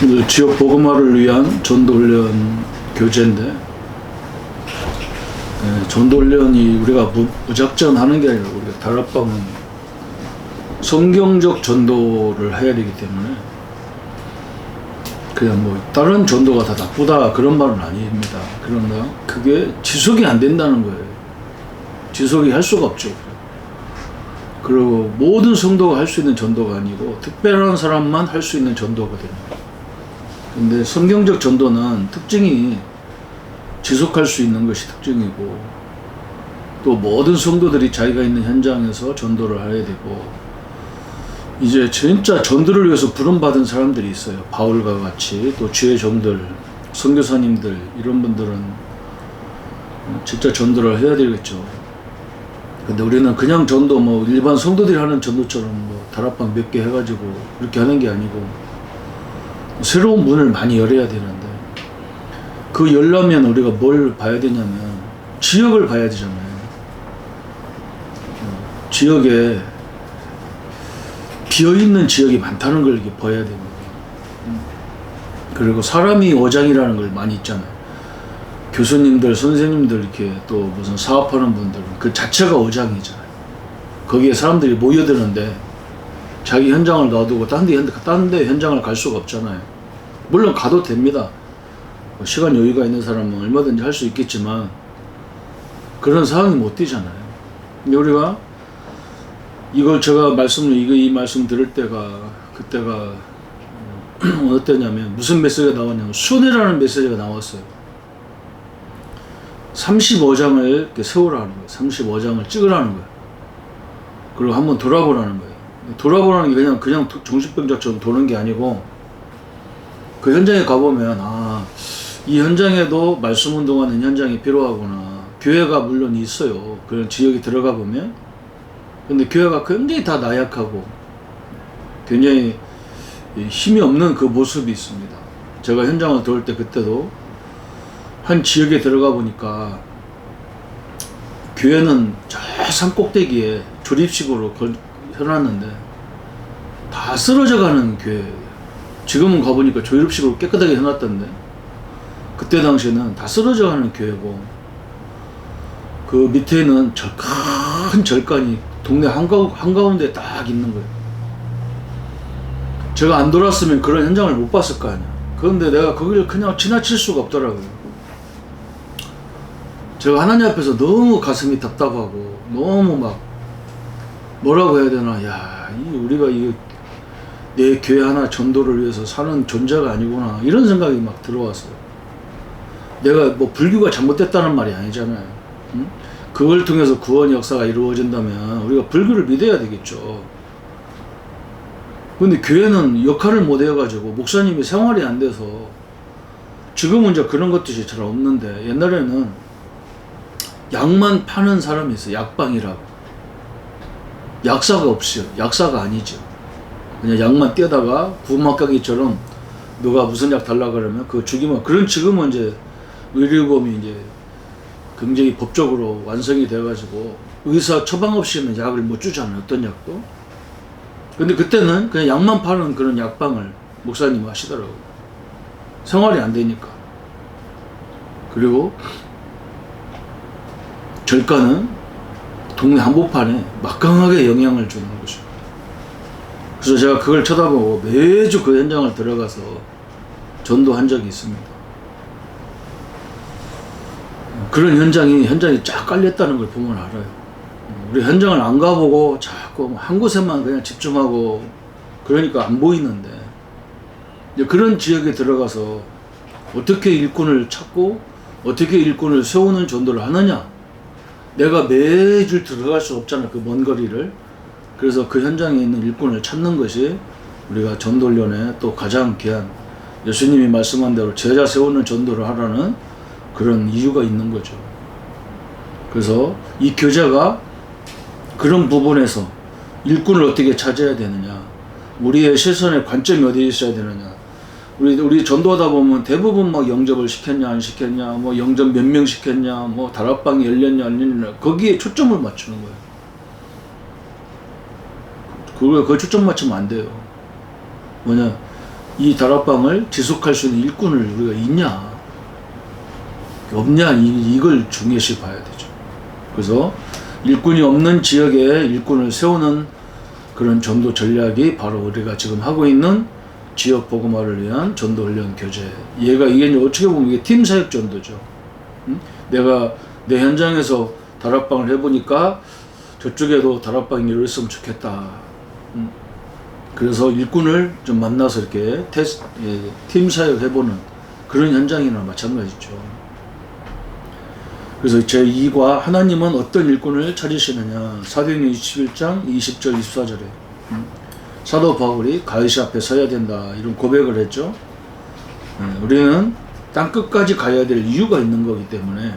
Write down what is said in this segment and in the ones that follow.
오늘 지역 복음화를 위한 전도훈련 교재인데, 전도훈련이 우리가 무작정 하는 게 아니라 우리가 다락방은 성경적 전도를 해야 되기 때문에 그냥 뭐 다른 전도가 다 나쁘다 그런 말은 아닙니다. 그러나 그게 지속이 안 된다는 거예요. 지속이 할 수가 없죠. 그리고 모든 성도가 할 수 있는 전도가 아니고 특별한 사람만 할 수 있는 전도거든요. 근데 성경적 전도는 특징이 지속할 수 있는 것이 특징이고, 또 모든 성도들이 자기가 있는 현장에서 전도를 해야 되고, 이제 진짜 전도를 위해서 부름받은 사람들이 있어요. 바울과 같이. 또 주의 종들, 선교사님들, 이런 분들은 진짜 전도를 해야 되겠죠. 근데 우리는 그냥 전도, 뭐 일반 성도들이 하는 전도처럼 뭐 다락방 몇 개 해가지고 이렇게 하는 게 아니고, 새로운 문을 많이 열어야 되는데, 그 열려면 우리가 뭘 봐야 되냐면 지역을 봐야 되잖아요. 지역에 비어있는 지역이 많다는 걸 이렇게 봐야 됩니다. 그리고 사람이 어장이라는 걸 많이 있잖아요. 교수님들, 선생님들, 이렇게 또 무슨 사업하는 분들은 그 자체가 어장이잖아요. 거기에 사람들이 모여드는데 자기 현장을 놔두고 딴 데 현장을 갈 수가 없잖아요. 물론 가도 됩니다. 시간 여유가 있는 사람은 얼마든지 할 수 있겠지만 그런 상황이 못 되잖아요. 근데 우리가 이걸 제가 이 말씀 들을 때가, 그때가 어느 때냐면 무슨 메시지가 나왔냐면 순회라는 메시지가 나왔어요. 35장을 이렇게 세우라는 거예요. 35장을 찍으라는 거예요. 그리고 한번 돌아보라는 거예요. 돌아보라는 게 그냥 정신병자처럼 도는 게 아니고, 그 현장에 가보면 이 현장에도 말씀 운동하는 현장이 필요하구나. 교회가 물론 있어요. 그런 지역에 들어가 보면. 근데 교회가 굉장히 다 나약하고 굉장히 힘이 없는 그 모습이 있습니다. 제가 현장을 도울 때 그때도 한 지역에 들어가 보니까 교회는 저 산 꼭대기에 조립식으로 해놨는데 다 쓰러져 가는 교회예요. 지금은 가보니까 조립식으로 깨끗하게 해놨던데, 그때 당시에는 다 쓰러져 가는 교회고, 그 밑에는 큰 절간이 동네 한가운데 딱 있는 거예요. 제가 안 돌았으면 그런 현장을 못 봤을 거 아니야. 그런데 내가 거기를 그냥 지나칠 수가 없더라고요. 제가 하나님 앞에서 너무 가슴이 답답하고, 너무 막 뭐라고 해야 되나, 우리가 내 교회 하나 전도를 위해서 사는 존재가 아니구나, 이런 생각이 막 들어왔어요. 내가 뭐 불교가 잘못됐다는 말이 아니잖아요. 응? 그걸 통해서 구원 역사가 이루어진다면 우리가 불교를 믿어야 되겠죠. 근데 교회는 역할을 못 해가지고 목사님이 생활이 안 돼서, 지금은 이제 그런 것들이 잘 없는데, 옛날에는 약만 파는 사람이 있어요. 약방이라고. 약사가 없어요. 약사가 아니죠. 그냥 약만 떼다가 구막가게처럼 누가 무슨 약 달라 그러면 그거 주기만. 그런 지금은 이제 의료보험이 이제 굉장히 법적으로 완성이 돼가지고 의사 처방 없이는 약을 못 주잖아요. 어떤 약도. 근데 그때는 그냥 약만 파는 그런 약방을 목사님이 하시더라고요. 생활이 안 되니까. 그리고 절간은 동네 한복판에 막강하게 영향을 주는 거죠. 그래서 제가 그걸 쳐다보고 매주 그 현장을 들어가서 전도한 적이 있습니다. 그런 현장이 쫙 깔렸다는 걸 보면 알아요. 우리 현장을 안 가보고 자꾸 한 곳에만 그냥 집중하고 그러니까 안 보이는데, 그런 지역에 들어가서 어떻게 일꾼을 찾고 어떻게 일꾼을 세우는 전도를 하느냐. 내가 매주 들어갈 수 없잖아, 그 먼 거리를. 그래서 그 현장에 있는 일꾼을 찾는 것이 우리가 전도훈련의 또 가장 귀한, 예수님이 말씀한 대로 제자 세우는 전도를 하라는 그런 이유가 있는 거죠. 그래서 이 교재가 그런 부분에서 일꾼을 어떻게 찾아야 되느냐, 우리의 시선의 관점이 어디에 있어야 되느냐. 우리 전도하다 보면 대부분 막 영접을 시켰냐 안 시켰냐, 뭐 영접 몇 명 시켰냐, 뭐 다락방이 열렸냐 안 열렸냐, 거기에 초점을 맞추는 거예요. 그걸 초점 맞추면 안 돼요. 이 다락방을 지속할 수 있는 일꾼을 우리가 있냐 없냐 이걸 중요시 봐야 되죠. 그래서 일꾼이 없는 지역에 일꾼을 세우는 그런 전도 전략이 바로 우리가 지금 하고 있는 지역 복음화를 위한 전도 훈련 교재. 이게 이제 어떻게 보면 이게 팀 사역 전도죠. 내가 내 현장에서 다락방을 해보니까 저쪽에도 다락방이 이랬으면 좋겠다. 그래서 일꾼을 좀 만나서 이렇게 팀 사역 해보는 그런 현장이나 마찬가지죠. 그래서 제2과 하나님은 어떤 일꾼을 찾으시느냐. 사도행전 21장 20절 24절에 사도 바울이 가이사 앞에 서야 된다 이런 고백을 했죠. 우리는 땅끝까지 가야 될 이유가 있는 거기 때문에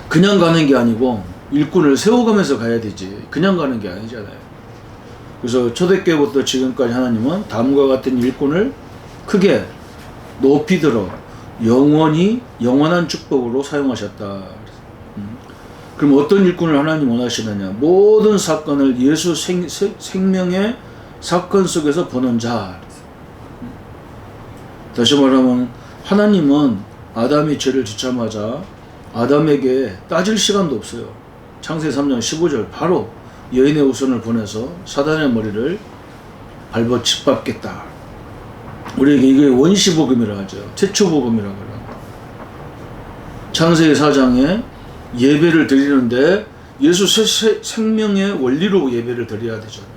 그냥 가는 게 아니고 일꾼을 세워가면서 가야 되지 그냥 가는 게 아니잖아요. 그래서 초대교회부터 지금까지 하나님은 다음과 같은 일꾼을 크게 높이 들어 영원한 축복으로 사용하셨다. 그럼 어떤 일꾼을 하나님 원하시느냐. 모든 사건을 예수 생명의 사건 속에서 보는 자. 다시 말하면 하나님은 아담이 죄를 지자마자 아담에게 따질 시간도 없어요. 창세기 3장 15절 바로 여인의 후손을 보내서 사단의 머리를 밟아 짓밟겠다. 우리에게 이게 원시복음이라 하죠. 최초복음이라고 해요. 창세기 4장에 예배를 드리는데 예수 생명의 원리로 예배를 드려야 되잖아요.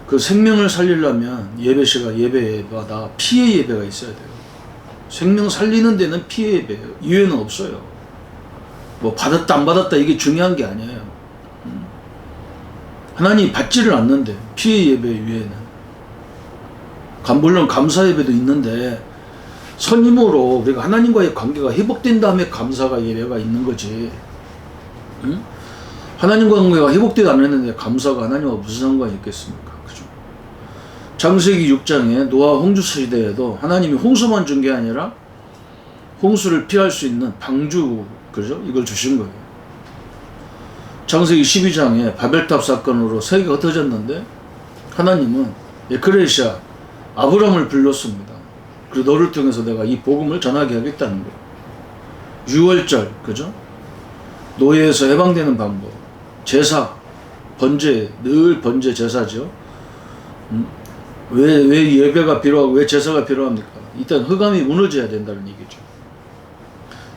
그 생명을 살리려면 예배마다 피의 예배가 있어야 돼요. 생명 살리는 데는 피의 예배예요. 이외에는 없어요. 뭐 받았다 안 받았다 이게 중요한 게 아니에요. 하나님이 받지를 않는데 피의 예배 위에는 물론 감사 예배도 있는데 선임으로 우리가 하나님과의 관계가 회복된 다음에 감사가 예배가 있는 거지. 하나님과 관계가 회복되지 않았는데 감사가 하나님과 무슨 상관이 있겠습니까? 그죠? 창세기 6장에 노아 홍수 시대에도 하나님이 홍수만 준 게 아니라 홍수를 피할 수 있는 방주, 그죠? 이걸 주신 거예요. 창세기 12장에 바벨탑 사건으로 세계가 흩어졌는데 하나님은 에크레시아 아브람을 불렀습니다. 그리고 너를 통해서 내가 이 복음을 전하게 하겠다는 거예요. 유월절, 그죠? 노예에서 해방되는 방법, 제사, 번제, 늘 번제 제사죠. 왜 예배가 필요하고 왜 제사가 필요합니까? 일단 흑암이 무너져야 된다는 얘기죠.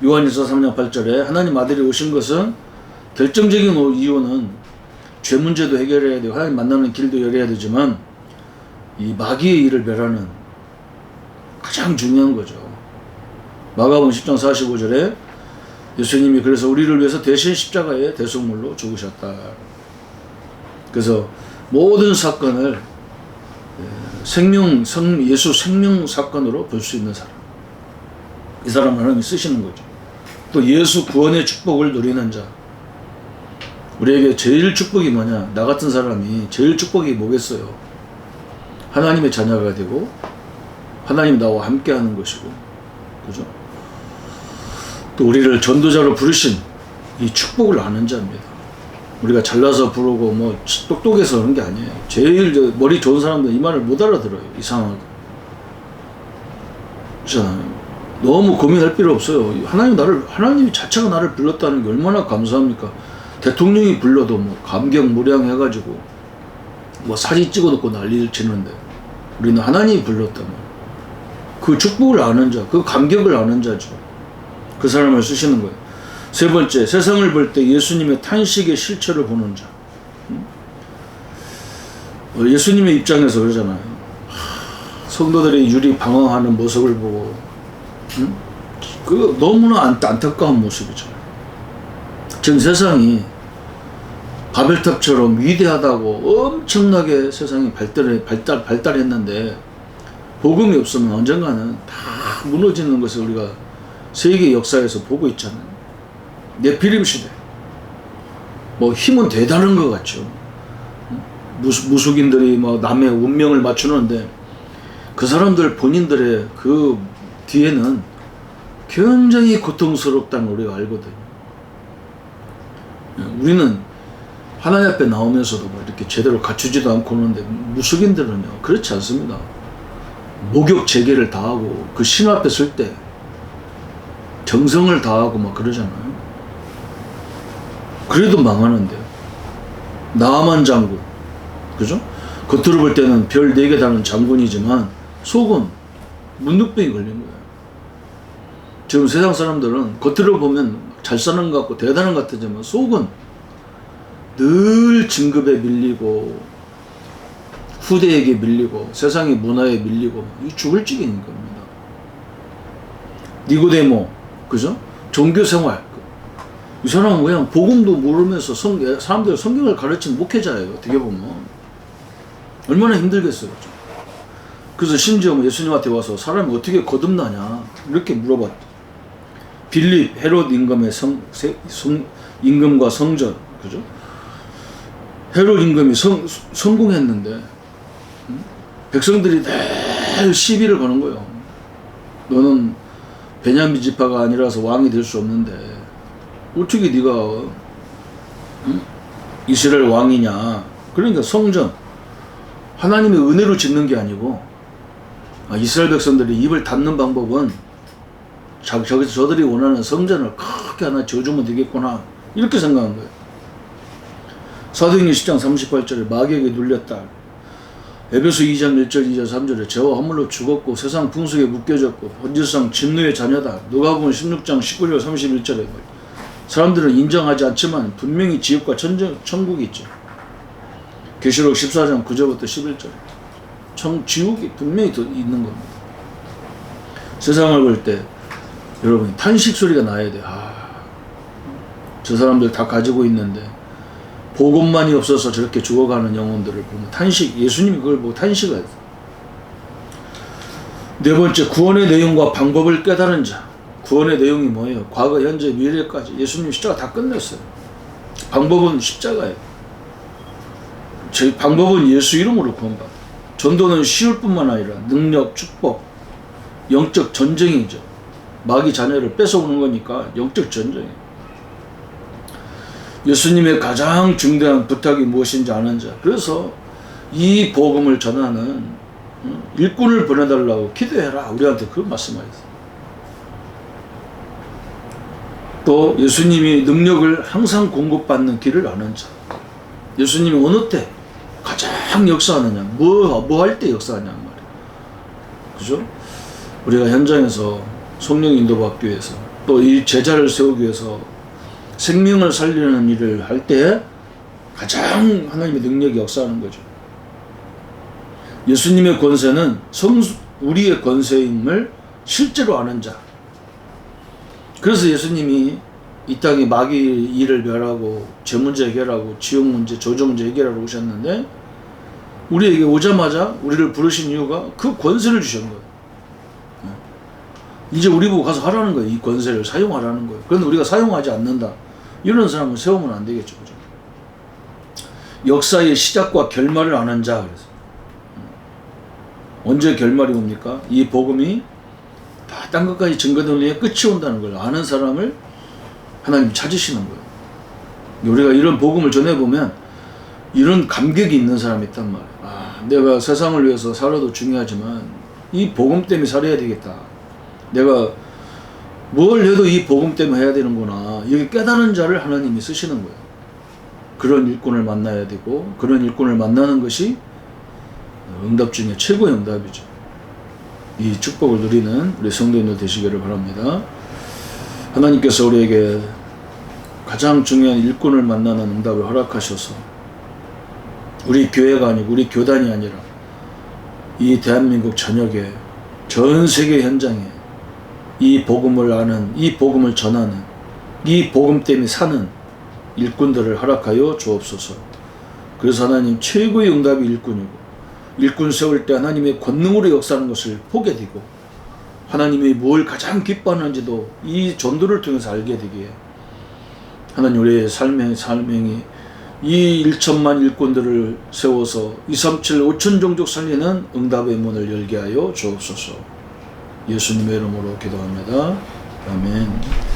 요한일서 3장 8절에 하나님 아들이 오신 것은 결정적인 이유는 죄 문제도 해결해야 되고 하나님 만나는 길도 열어야 되지만 이 마귀의 일을 멸하는 가장 중요한 거죠. 마가복음 10장 45절에 예수님이 그래서 우리를 위해서 대신 십자가에 대속물로 죽으셨다. 그래서 모든 사건을 예수 생명 사건으로 볼 수 있는 사람. 이 사람을 하나님이 쓰시는 거죠. 또 예수 구원의 축복을 누리는 자. 우리에게 제일 축복이 뭐냐? 나 같은 사람이 제일 축복이 뭐겠어요? 하나님의 자녀가 되고 하나님 나와 함께 하는 것이고, 그죠? 또 우리를 전도자로 부르신 이 축복을 아는 자입니다. 우리가 잘나서 부르고 뭐 똑똑해서 그런 게 아니에요. 제일 머리 좋은 사람들은 이 말을 못 알아들어요. 이상하게. 그렇잖아요. 너무 고민할 필요 없어요. 하나님이 자체가 나를 불렀다는 게 얼마나 감사합니까? 대통령이 불러도 뭐 감격무량해가지고 뭐 사진 찍어놓고 난리를 치는데 우리는 하나님이 불렀다면 그 축복을 아는 자, 그 감격을 아는 자죠. 그 사람을 쓰시는 거예요. 세 번째, 세상을 볼 때 예수님의 탄식의 실체를 보는 자. 예수님의 입장에서 그러잖아요. 성도들의 유리 방황하는 모습을 보고 그 너무나 안타까운 모습이죠. 지금 세상이 바벨탑처럼 위대하다고 엄청나게 세상이 발달했는데 복음이 없으면 언젠가는 다 무너지는 것을 우리가 세계 역사에서 보고 있잖아요. 네피림 시대. 뭐 힘은 대단한 것 같죠. 무속인들이 뭐 남의 운명을 맞추는데 그 사람들 본인들의 그 뒤에는 굉장히 고통스럽다는 우리가 알거든요. 우리는 하나님 앞에 나오면서도 뭐 이렇게 제대로 갖추지도 않고 오는데 무속인들은요 그렇지 않습니다. 목욕 재계를 다하고 그 신 앞에 설 때 정성을 다하고 막 그러잖아요. 그래도 망하는데요. 나만 장군, 그죠? 겉으로 볼 때는 별 4개 다는 장군이지만 속은 문둥병이 걸린 거예요. 지금 세상 사람들은 겉으로 보면 잘 사는 것 같고 대단한 것 같지만 속은 늘 진급에 밀리고 후대에게 밀리고 세상의 문화에 밀리고 이 죽을 지경인 겁니다. 니고데모, 그죠? 종교생활. 이 사람은 그냥 복음도 모르면서 사람들 성경을 가르치는 목회자예요. 어떻게 보면 얼마나 힘들겠어요. 그래서 심지어 예수님한테 와서 사람이 어떻게 거듭나냐 이렇게 물어봤죠. 빌립 헤롯 임금의 임금과 성전, 그죠? 헤롯 임금이 성공했는데 백성들이 늘 시비를 거는 거예요. 너는 베냐민 지파가 아니라서 왕이 될 수 없는데 어떻게 네가 이스라엘 왕이냐. 그러니까 성전 하나님의 은혜로 짓는 게 아니고 이스라엘 백성들이 입을 닫는 방법은 저들이 원하는 성전을 크게 하나 지어주면 되겠구나 이렇게 생각한 거예요. 사도행전 10장 38절에 마귀에게 눌렸다. 에베소 2장 1절 2절 3절에 죄와 허물로 죽었고 세상 풍속에 묶여졌고 본질상 진노의 자녀다. 누가복음 16장 19절 31절에 사람들은 인정하지 않지만 분명히 지옥과 천국이 있죠. 계시록 14장 9절부터 11절 지옥이 분명히 있는 겁니다. 세상을 볼 때 여러분 탄식 소리가 나야 돼. 저 사람들 다 가지고 있는데 복음만이 없어서 저렇게 죽어가는 영혼들을 보면 탄식, 예수님이 그걸 보고 탄식을 했어요. 네 번째, 구원의 내용과 방법을 깨달은 자. 구원의 내용이 뭐예요? 과거, 현재, 미래까지 예수님 십자가 다 끝냈어요. 방법은 십자가예요. 저희 방법은 예수 이름으로 구원받아요. 전도는 쉬울 뿐만 아니라 능력, 축복, 영적 전쟁이죠. 마귀 자녀를 뺏어오는 거니까 영적 전쟁이에요. 예수님의 가장 중대한 부탁이 무엇인지 아는 자. 그래서 이 복음을 전하는 일꾼을 보내달라고 기도해라. 우리한테 그런 말씀하셨어요. 또 예수님이 능력을 항상 공급받는 길을 아는 자. 예수님이 어느 때 가장 역사하느냐, 뭐 할 때 역사하냐 말이에요. 그죠? 우리가 현장에서 성령 인도받기 위해서 또 이 제자를 세우기 위해서 생명을 살리는 일을 할 때 가장 하나님의 능력이 역사하는 거죠. 예수님의 권세는 우리의 권세임을 실제로 아는 자. 그래서 예수님이 이 땅에 마귀 일을 멸하고 죄 문제 해결하고 지옥 문제, 저주 문제 해결하러 오셨는데 우리에게 오자마자 우리를 부르신 이유가 그 권세를 주신 거예요. 이제 우리 보고 가서 하라는 거예요. 이 권세를 사용하라는 거예요. 그런데 우리가 사용하지 않는다. 이런 사람을 세우면 안 되겠죠. 그죠? 역사의 시작과 결말을 아는 자. 그래서 언제 결말이 옵니까? 이 복음이 다 딴 것까지 증거되는 후에 끝이 온다는 걸 아는 사람을 하나님 찾으시는 거예요. 우리가 이런 복음을 전해보면 이런 감격이 있는 사람이 있단 말이에요. 내가 세상을 위해서 살아도 중요하지만 이 복음 때문에 살아야 되겠다. 내가 뭘 해도 이 복음 때문에 해야 되는구나. 여기 깨달은 자를 하나님이 쓰시는 거예요. 그런 일꾼을 만나야 되고 그런 일꾼을 만나는 것이 응답 중에 최고의 응답이죠. 이 축복을 누리는 우리 성도님들 되시기를 바랍니다. 하나님께서 우리에게 가장 중요한 일꾼을 만나는 응답을 허락하셔서 우리 교회가 아니고 우리 교단이 아니라 이 대한민국 전역에 전 세계 현장에 이 복음을 아는, 이 복음을 전하는, 이 복음 때문에 사는 일꾼들을 허락하여 주옵소서. 그래서 하나님 최고의 응답이 일꾼이고 일꾼 세울 때 하나님의 권능으로 역사하는 것을 보게 되고 하나님이 뭘 가장 기뻐하는지도 이 전도를 통해서 알게 되기에 하나님 우리의 삶행이 이 1천만 일꾼들을 세워서 237 5천 종족 살리는 응답의 문을 열게 하여 주옵소서. 예수님의 이름으로 기도합니다. 아멘.